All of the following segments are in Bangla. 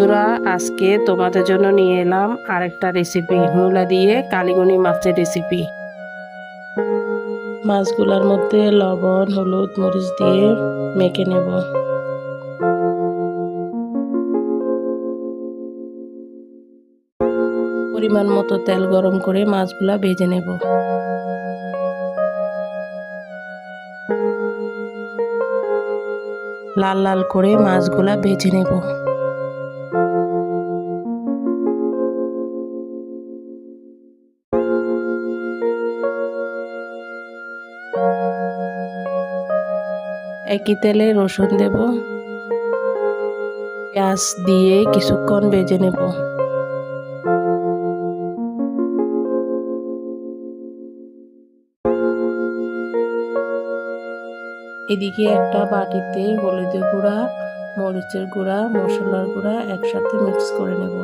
বন্ধুরা, আজকে তোমাদের জন্য নিয়ে এলাম আরেকটা রেসিপি, মূলা দিয়ে কালিগনি মাছের রেসিপি। মাছগুলোর মধ্যে লবণ, হলুদ, মরিচ দিয়ে মেখে নেব। পরিমাণ মতো তেল গরম করে মাছগুলা ভেজে নেব। লাল লাল করে মাছগুলা ভেজে নেব। একই তেলে রসুন দেব, পেঁয়াজ দিয়ে কিছুক্ষণ ভেজে নেব। এদিকে একটা বাটিতে হলুদের গুঁড়া, মরিচের গুঁড়া, মশলার গুঁড়া একসাথে মিক্স করে নেব।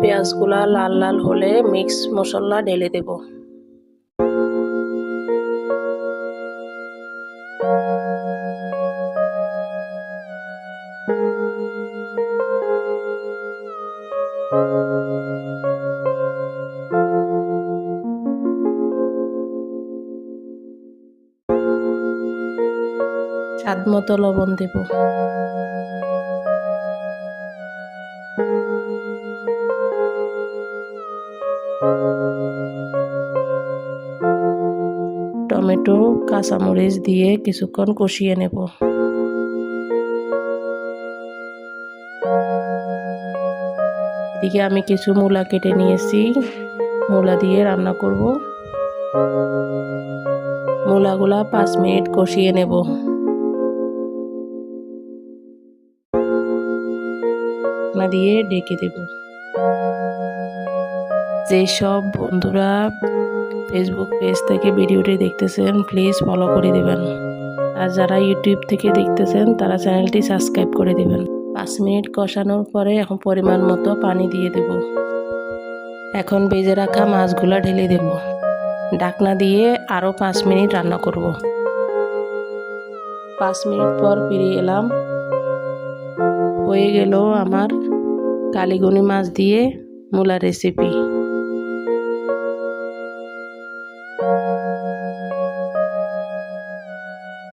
পেঁয়াজগুলা লাল লাল হলে মিক্স মশলা ঢেলে দেব। স্বাদ মতো লবণ দেব। টমেটো, কাঁচামরিচ দিয়ে কিছুক্ষণ কষিয়ে নেব। এদিকে আমি কিছু মূলা কেটে নিয়েছি, মূলা দিয়ে রান্না করব। মূলাগুলা 5 মিনিট কষিয়ে নেব। দিয়ে ঢেকে দেব। যেসব বন্ধুরা ফেসবুক পেজ থেকে ভিডিওটি দেখতেছেন প্লিজ ফলো করে দেবেন, আর যারা ইউটিউব থেকে দেখতেছেন তারা চ্যানেলটি সাবস্ক্রাইব করে দেবেন। 5 মিনিট কষানোর পরে এখন পরিমাণ মতো পানি দিয়ে দেব। এখন ভেজে রাখা মাছগুলা ঢেলে দেব। ঢাকনা দিয়ে আরও 5 মিনিট রান্না করব। 5 মিনিট পর ফিরে এলাম। হয়ে গেল আমার কালিগনি মাছ দিয়ে মূলা রেসিপি।